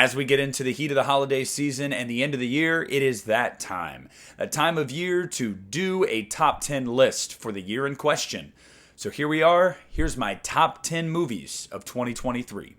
As we get into the heat of the holiday season and the end of the year, it is that time. A time of year to do a top 10 list for the year in question. So here we are. Here's my top 10 movies of 2023.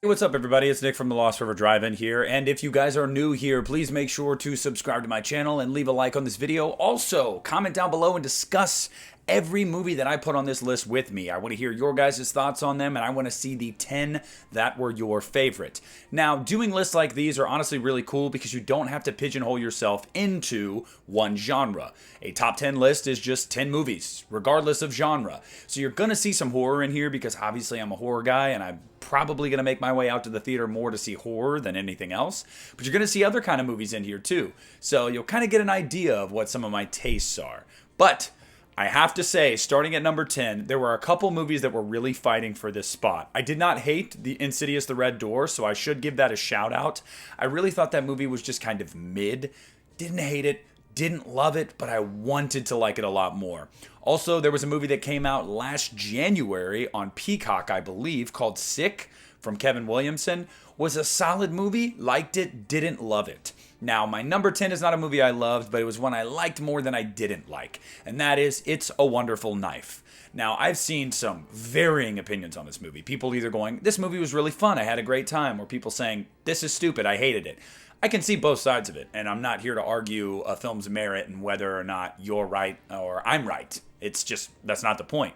Hey, what's up, everybody? It's Nick from the Lost River Drive-In here, and if you guys are new here, please make sure to subscribe to my channel and leave a like on this video. Also, comment down below and discuss every movie that I put on this list with me. I want to hear your guys' thoughts on them, and I want to see the 10 that were your favorite. Now, doing lists like these are honestly really cool because you don't have to pigeonhole yourself into one genre. A top 10 list is just 10 movies, regardless of genre. So you're going to see some horror in here because obviously I'm a horror guy, and I'm probably going to make my way out to the theater more to see horror than anything else. But you're going to see other kind of movies in here too. So you'll kind of get an idea of what some of my tastes are. But I have to say, starting at number 10, there were a couple movies that were really fighting for this spot. I did not hate the Insidious The Red Door, so I should give that a shout out. I really thought that movie was just kind of mid. Didn't hate it, didn't love it, but I wanted to like it a lot more. Also, there was a movie that came out last January on Peacock, I believe, called Sick from Kevin Williamson. Was a solid movie, liked it, didn't love it. Now, my number 10 is not a movie I loved, but it was one I liked more than I didn't like, and that is It's a Wonderful Knife. Now, I've seen some varying opinions on this movie. People either going, this movie was really fun, I had a great time, or people saying, this is stupid, I hated it. I can see both sides of it, and I'm not here to argue a film's merit and whether or not you're right or I'm right. It's just, that's not the point.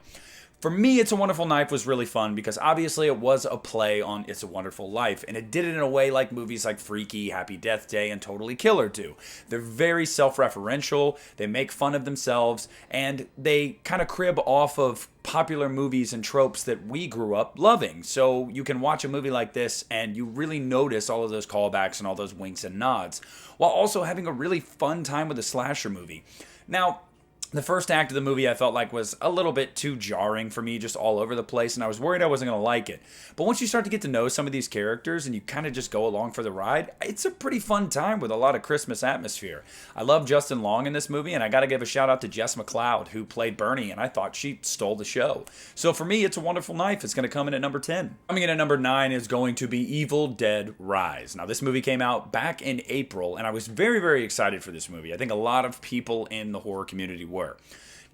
For me, It's a Wonderful Knife was really fun because obviously it was a play on It's a Wonderful Life, and it did it in a way like movies like Freaky, Happy Death Day, and Totally Killer do. They're very self-referential, they make fun of themselves, and they kind of crib off of popular movies and tropes that we grew up loving. So you can watch a movie like this and you really notice all of those callbacks and all those winks and nods, while also having a really fun time with a slasher movie. Now, the first act of the movie I felt like was a little bit too jarring for me, just all over the place, and I was worried I wasn't going to like it. But once you start to get to know some of these characters and you kind of just go along for the ride, it's a pretty fun time with a lot of Christmas atmosphere. I love Justin Long in this movie, and I got to give a shout out to Jess McLeod, who played Bernie, and I thought she stole the show. So for me, It's a Wonderful Knife. It's going to come in at number 10. Coming in at number 9 is going to be Evil Dead Rise. Now, this movie came out back in April, and I was very, very excited for this movie. I think a lot of people in the horror community were.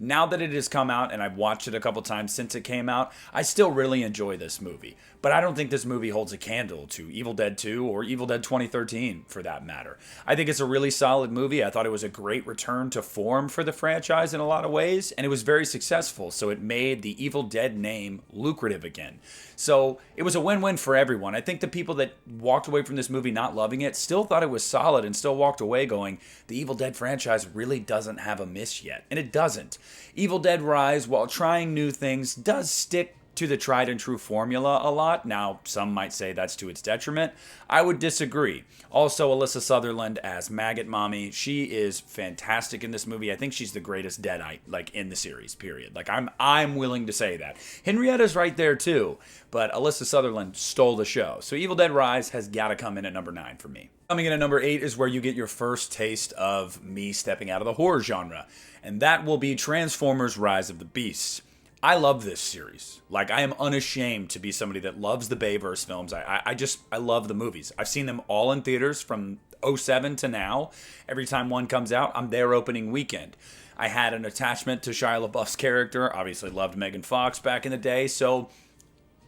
Now that it has come out, and I've watched it a couple times since it came out, I still really enjoy this movie. But I don't think this movie holds a candle to Evil Dead 2 or Evil Dead 2013, for that matter. I think it's a really solid movie. I thought it was a great return to form for the franchise in a lot of ways, and it was very successful, so it made the Evil Dead name lucrative again. So it was a win-win for everyone. I think the people that walked away from this movie not loving it still thought it was solid and still walked away going, the Evil Dead franchise really doesn't have a miss yet. And it doesn't. Evil Dead Rise, while trying new things, does stick to the tried and true formula a lot. Now, some might say that's to its detriment. I would disagree. Also, Alyssa Sutherland as Maggot Mommy. She is fantastic in this movie. I think she's the greatest Deadite, like, in the series, period. Like, I'm willing to say that. Henrietta's right there, too. But Alyssa Sutherland stole the show. So Evil Dead Rise has got to come in at number 9 for me. Coming in at number 8 is where you get your first taste of me stepping out of the horror genre. And that will be Transformers Rise of the Beasts. I love this series. Like, I am unashamed to be somebody that loves the Bayverse films. I love the movies. I've seen them all in theaters from '07 to now. Every time one comes out, I'm there opening weekend. I had an attachment to Shia LaBeouf's character. Obviously loved Megan Fox back in the day. So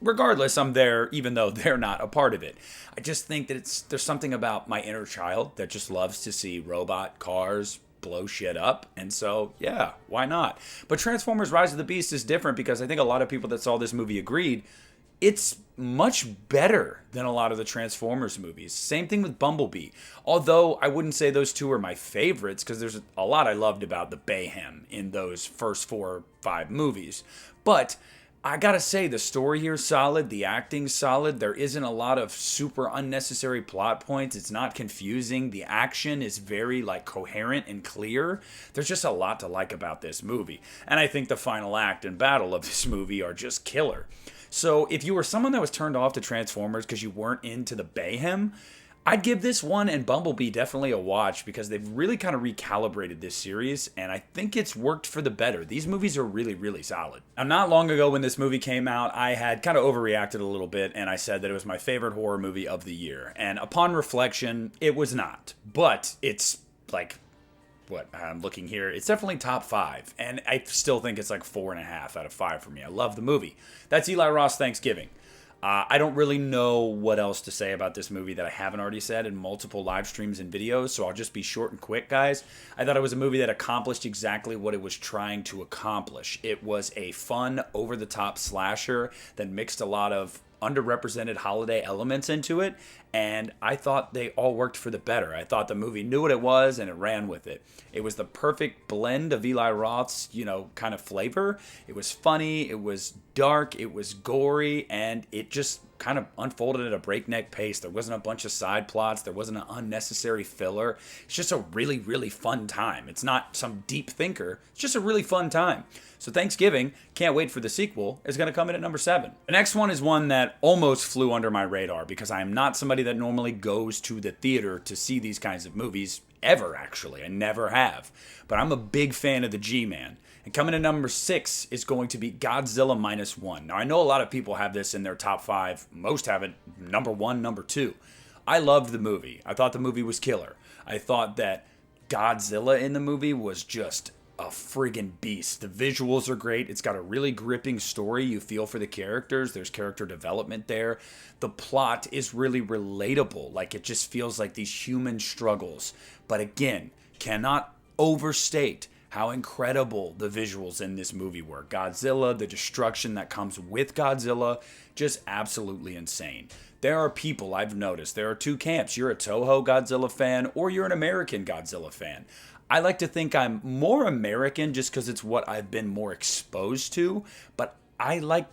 regardless, I'm there even though they're not a part of it. I just think that there's something about my inner child that just loves to see robot cars blow shit up, and so yeah, why not? But Transformers Rise of the Beast is different because I think a lot of people that saw this movie agreed it's much better than a lot of the Transformers movies. Same thing with Bumblebee, although I wouldn't say those two are my favorites because there's a lot I loved about the Bayhem in those first 4 or 5 movies. But I gotta say, the story here is solid, the acting's solid, there isn't a lot of super unnecessary plot points, it's not confusing, the action is very coherent and clear. There's just a lot to like about this movie, and I think the final act and battle of this movie are just killer. So if you were someone that was turned off to Transformers because you weren't into the Bayhem, I'd give this one and Bumblebee definitely a watch because they've really kind of recalibrated this series, and I think it's worked for the better. These movies are really, really solid. Now, not long ago when this movie came out, I had kind of overreacted a little bit, and I said that it was my favorite horror movie of the year. And upon reflection, it was not. But it's like, what I'm looking here, it's definitely top 5, and I still think it's like 4.5 out of 5 for me. I love the movie. That's Eli Roth's Thanksgiving. I don't really know what else to say about this movie that I haven't already said in multiple live streams and videos, so I'll just be short and quick, guys. I thought it was a movie that accomplished exactly what it was trying to accomplish. It was a fun, over-the-top slasher that mixed a lot of underrepresented holiday elements into it, and I thought they all worked for the better. I thought the movie knew what it was and it ran with it. It was the perfect blend of Eli Roth's, kind of flavor. It was funny, it was dark, it was gory, and it just kind of unfolded at a breakneck pace. There wasn't a bunch of side plots. There wasn't an unnecessary filler. It's just a really, really fun time. It's not some deep thinker. It's just a really fun time. So Thanksgiving, can't wait for the sequel, is going to come in at number 7. The next one is one that almost flew under my radar because I am not somebody that normally goes to the theater to see these kinds of movies, ever actually. I never have. But I'm a big fan of the G-Man. And coming in number 6 is going to be Godzilla -1. Now, I know a lot of people have this in their top 5. Most have it number 1, number 2. I loved the movie. I thought the movie was killer. I thought that Godzilla in the movie was just a friggin' beast. The visuals are great. It's got a really gripping story. You feel for the characters. There's character development there. The plot is really relatable. Like, it just feels like these human struggles. But again, cannot overstate how incredible the visuals in this movie were. Godzilla, the destruction that comes with Godzilla, just absolutely insane. There are people, I've noticed, there are 2 camps. You're a Toho Godzilla fan or you're an American Godzilla fan. I like to think I'm more American just because it's what I've been more exposed to, but I like,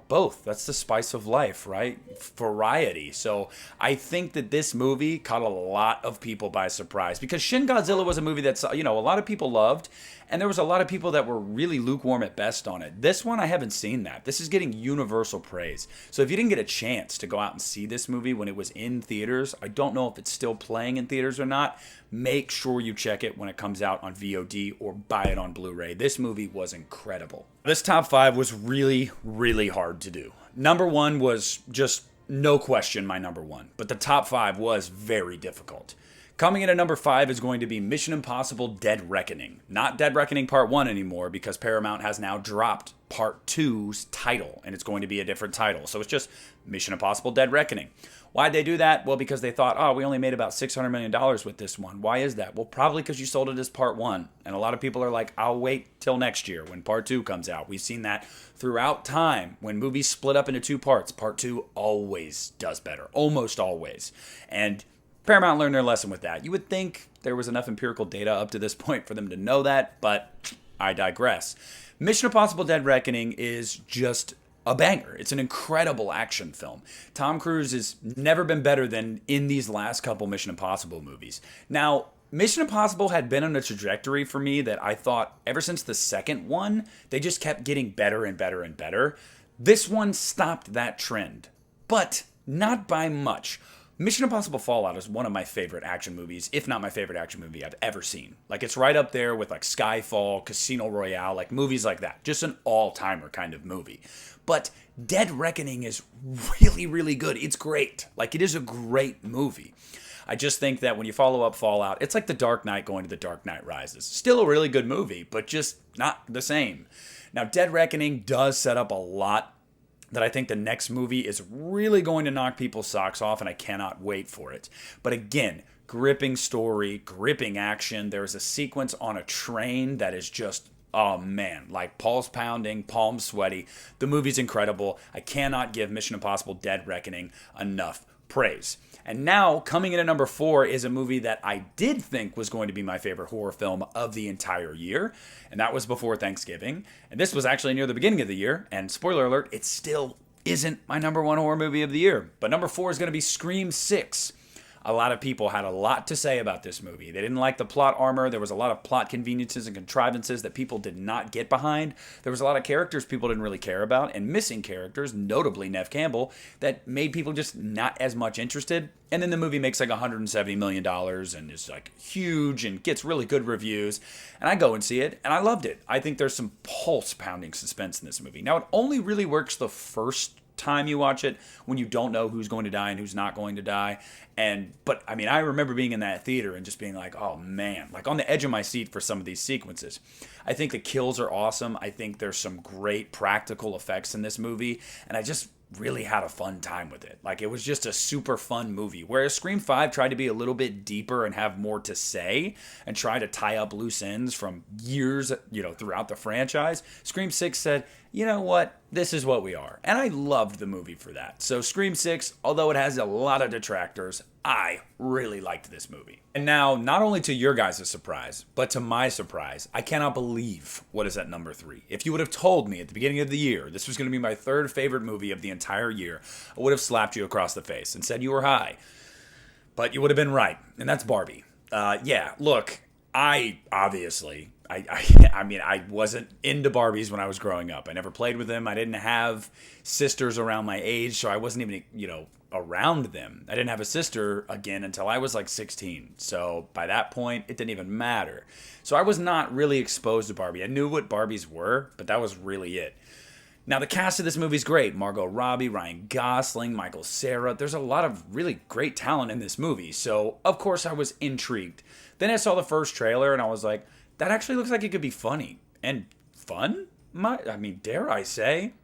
both. That's the spice of life, right? Variety. So I think that this movie caught a lot of people by surprise because Shin Godzilla was a movie that's, a lot of people loved, and there was a lot of people that were really lukewarm at best on it. This one, I haven't seen that. This is getting universal praise. So if you didn't get a chance to go out and see this movie when it was in theaters, I don't know if it's still playing in theaters or not. Make sure you check it when it comes out on VOD or buy it on Blu-ray. This movie was incredible. This top 5 was really, really hard to do. Number 1 was just no question my number 1, but the top 5 was very difficult. Coming in at number 5 is going to be Mission Impossible Dead Reckoning. Not Dead Reckoning Part 1 anymore because Paramount has now dropped Part 2's title, and it's going to be a different title. So it's just Mission Impossible Dead Reckoning. Why'd they do that? Well, because they thought, we only made about $600 million with this one. Why is that? Well, probably because you sold it as Part 1. And a lot of people are like, I'll wait till next year when Part 2 comes out. We've seen that throughout time. When movies split up into 2 parts, Part 2 always does better. Almost always. And Paramount learned their lesson with that. You would think there was enough empirical data up to this point for them to know that, but I digress. Mission Impossible Dead Reckoning is just a banger. It's an incredible action film. Tom Cruise has never been better than in these last couple Mission Impossible movies. Now, Mission Impossible had been on a trajectory for me that I thought ever since the second one, they just kept getting better and better and better. This one stopped that trend, but not by much. Mission Impossible Fallout is one of my favorite action movies, if not my favorite action movie I've ever seen. Like, it's right up there with like Skyfall, Casino Royale, like movies like that. Just an all-timer kind of movie. But Dead Reckoning is really, really good. It's great. Like, it is a great movie. I just think that when you follow up Fallout, it's like The Dark Knight going to The Dark Knight Rises. Still a really good movie, but just not the same. Now, Dead Reckoning does set up a lot that I think the next movie is really going to knock people's socks off, and I cannot wait for it. But again, gripping story, gripping action. There's a sequence on a train that is just, oh man, like pulse pounding, palms sweaty. The movie's incredible. I cannot give Mission Impossible Dead Reckoning enough praise. And now, coming in at number 4 is a movie that I did think was going to be my favorite horror film of the entire year, and that was before Thanksgiving. And this was actually near the beginning of the year, and spoiler alert, it still isn't my number 1 horror movie of the year. But number 4 is going to be Scream 6. A lot of people had a lot to say about this movie. They didn't like the plot armor. There was a lot of plot conveniences and contrivances that people did not get behind. There was a lot of characters people didn't really care about, and missing characters, notably Neve Campbell, that made people just not as much interested. And then the movie makes like $170 million and is like huge and gets really good reviews. And I go and see it, and I loved it. I think there's some pulse-pounding suspense in this movie. Now, it only really works the first time you watch it when you don't know who's going to die and who's not going to die. But I mean, I remember being in that theater and just being like, oh man, like on the edge of my seat for some of these sequences. I think the kills are awesome. I think there's some great practical effects in this movie, and I just really had a fun time with it. Like, it was just a super fun movie. Whereas Scream 5 tried to be a little bit deeper and have more to say and try to tie up loose ends from years, throughout the franchise, Scream 6 said, you know what? This is what we are. And I loved the movie for that. So Scream 6, although it has a lot of detractors, I really liked this movie. And now, not only to your guys' surprise, but to my surprise, I cannot believe what is at number 3. If you would have told me at the beginning of the year this was going to be my third favorite movie of the entire year, I would have slapped you across the face and said you were high. But you would have been right, and that's Barbie. Look, I wasn't into Barbies when I was growing up. I never played with them. I didn't have sisters around my age, so I wasn't even, around them. I didn't have a sister again until I was like 16. So by that point, it didn't even matter. So I was not really exposed to Barbie. I knew what Barbies were, but that was really it. Now, the cast of this movie is great. Margot Robbie, Ryan Gosling, Michael Cera. There's a lot of really great talent in this movie. So, of course, I was intrigued. Then I saw the first trailer, and I was like, that actually looks like it could be funny. And fun? Dare I say?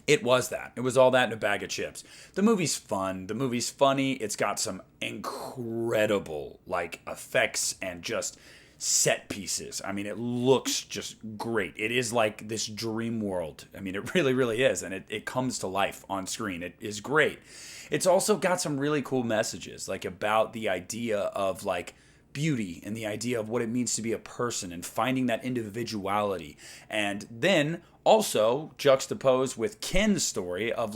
It was that. It was all that in a bag of chips. The movie's fun. The movie's funny. It's got some incredible, effects and just set pieces. It looks just great. It is like this dream world. It really, really is. And it comes to life on screen. It is great. It's also got some really cool messages, about the idea of, beauty and the idea of what it means to be a person and finding that individuality. And then also juxtaposed with Ken's story of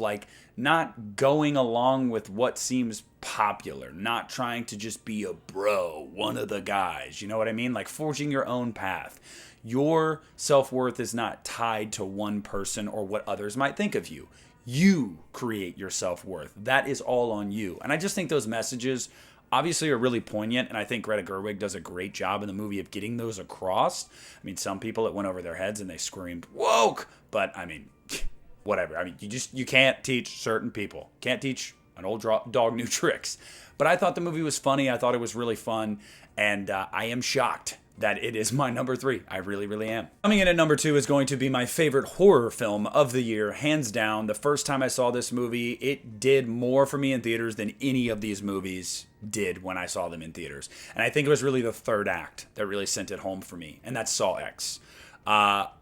not going along with what seems popular, not trying to just be a bro, one of the guys, you know what I mean? Forging your own path. Your self-worth is not tied to one person or what others might think of you. You create your self-worth. That is all on you. And I just think those messages obviously are really poignant, and I think Greta Gerwig does a great job in the movie of getting those across. Some people, it went over their heads and they screamed, woke! But, whatever. You can't teach certain people. Can't teach an old dog new tricks. But I thought the movie was funny. I thought it was really fun, and I am shocked that it is my number 3. I really, really am. Coming in at number 2 is going to be my favorite horror film of the year, hands down. The first time I saw this movie, it did more for me in theaters than any of these movies did when I saw them in theaters. And I think it was really the third act that really sent it home for me, and that's Saw X.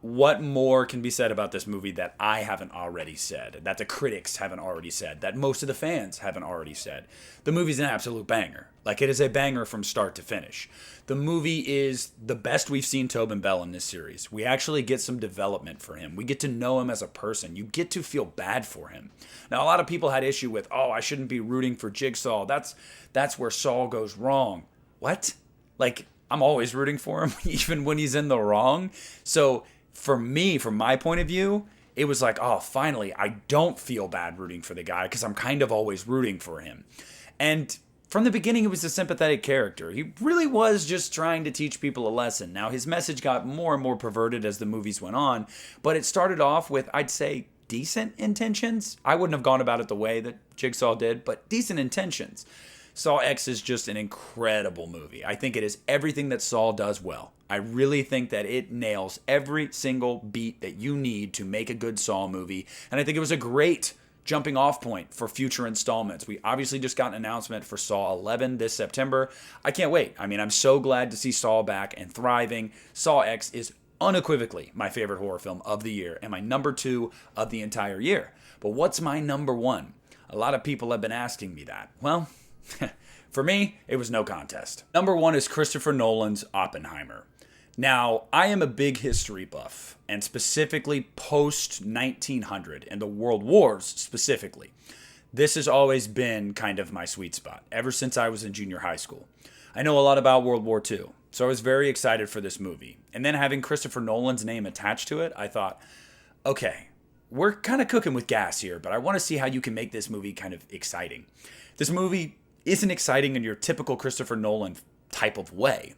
What more can be said about this movie that I haven't already said, that the critics haven't already said, that most of the fans haven't already said? The movie's an absolute banger. It is a banger from start to finish. The movie is the best we've seen Tobin Bell in this series. We actually get some development for him. We get to know him as a person. You get to feel bad for him. Now, a lot of people had issue with, I shouldn't be rooting for Jigsaw. That's where Saw goes wrong. What? I'm always rooting for him, even when he's in the wrong. So for me, from my point of view, it was finally, I don't feel bad rooting for the guy because I'm kind of always rooting for him. And from the beginning, he was a sympathetic character. He really was just trying to teach people a lesson. Now, his message got more and more perverted as the movies went on, but it started off with, I'd say, decent intentions. I wouldn't have gone about it the way that Jigsaw did, but decent intentions. Saw X is just an incredible movie. I think it is everything that Saw does well. I really think that it nails every single beat that you need to make a good Saw movie. And I think it was a great jumping off point for future installments. We obviously just got an announcement for Saw 11 this September. I can't wait. I'm so glad to see Saw back and thriving. Saw X is unequivocally my favorite horror film of the year and my number 2 of the entire year. But what's my number 1? A lot of people have been asking me that. Well, for me, it was no contest. Number 1 is Christopher Nolan's Oppenheimer. Now, I am a big history buff, and specifically post-1900 and the World Wars specifically. This has always been kind of my sweet spot ever since I was in junior high school. I know a lot about World War II, so I was very excited for this movie. And then having Christopher Nolan's name attached to it, I thought, okay, we're kind of cooking with gas here, but I want to see how you can make this movie kind of exciting. This movie isn't exciting in your typical Christopher Nolan type of way.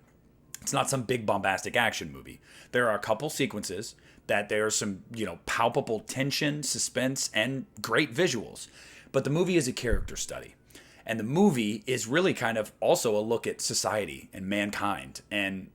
It's not some big bombastic action movie. There are a couple sequences that there are some, palpable tension, suspense, and great visuals. But the movie is a character study. And the movie is really kind of also a look at society and mankind and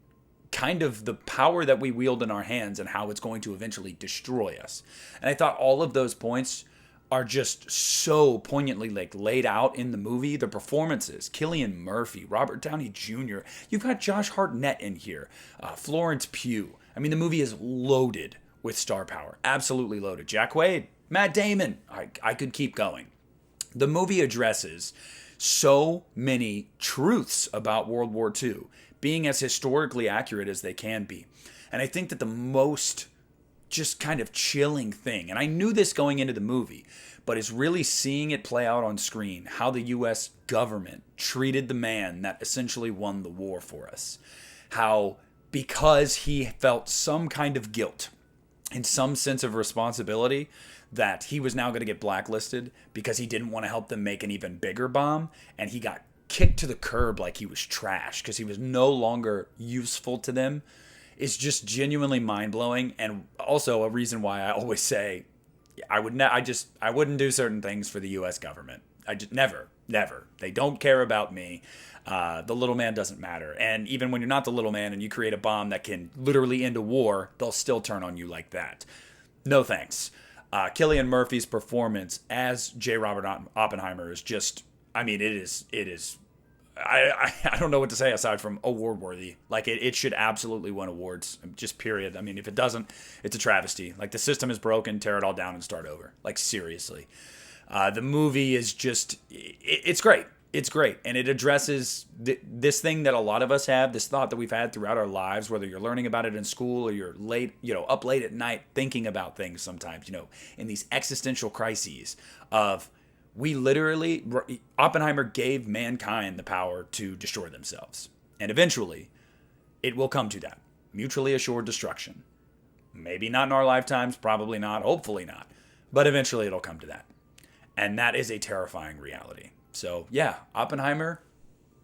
kind of the power that we wield in our hands and how it's going to eventually destroy us. And I thought all of those points are just so poignantly laid out in the movie. The performances, Cillian Murphy, Robert Downey Jr., you've got Josh Hartnett in here, Florence Pugh. I mean, the movie is loaded with star power, absolutely loaded. Jack Quaid, Matt Damon, I could keep going. The movie addresses so many truths about World War II, being as historically accurate as they can be. And I think that the most just kind of chilling thing, and I knew this going into the movie, but is really seeing it play out on screen, how the U.S. government treated the man that essentially won the war for us. How, because he felt some kind of guilt and some sense of responsibility, that he was now going to get blacklisted because he didn't want to help them make an even bigger bomb, and he got kicked to the curb like he was trash because he was no longer useful to them, is just genuinely mind-blowing. And also a reason why I always say I wouldn't do certain things for the U.S. government. I just never. They don't care about me. The little man doesn't matter. And even when you're not the little man and you create a bomb that can literally end a war, they'll still turn on you like that. No thanks. Cillian Murphy's performance as J. Robert Oppenheimer is just, it is. I don't know what to say aside from award worthy. Like it should absolutely win awards, just period. I mean, if it doesn't, it's a travesty. Like the system is broken, tear it all down and start over. Like seriously. The movie is just, it's great. It's great. And it addresses this thing that a lot of us have, this thought that we've had throughout our lives, whether you're learning about it in school or you're up late at night thinking about things sometimes, in these existential crises of, Oppenheimer gave mankind the power to destroy themselves. And eventually, it will come to that. Mutually assured destruction. Maybe not in our lifetimes, probably not, hopefully not. But eventually it'll come to that. And that is a terrifying reality. So yeah, Oppenheimer,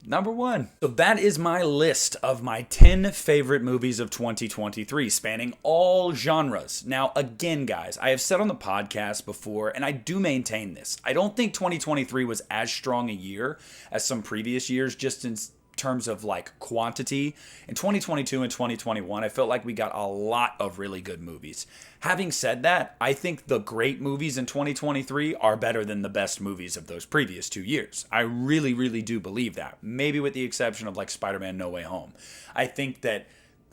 number 1. So that is my list of my 10 favorite movies of 2023, spanning all genres. Now, again, guys, I have said on the podcast before, and I do maintain this, I don't think 2023 was as strong a year as some previous years, just in terms of like quantity. In 2022 and 2021, I felt like we got a lot of really good movies. Having said that, I think the great movies in 2023 are better than the best movies of those previous 2 years. I really, really do believe that. Maybe with the exception of like Spider-Man No Way Home. I think that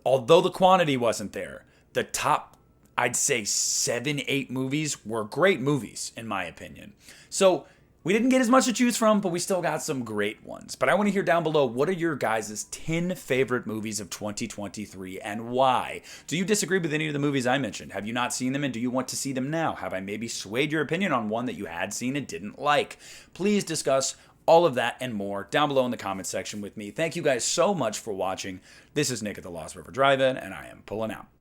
although the quantity wasn't there, the top, I'd say 7, 8 movies were great movies in my opinion. So we didn't get as much to choose from, but we still got some great ones. But I want to hear down below, what are your guys' 10 favorite movies of 2023 and why? Do you disagree with any of the movies I mentioned? Have you not seen them and do you want to see them now? Have I maybe swayed your opinion on one that you had seen and didn't like? Please discuss all of that and more down below in the comments section with me. Thank you guys so much for watching. This is Nick at the Lost River Drive-In, and I am pulling out.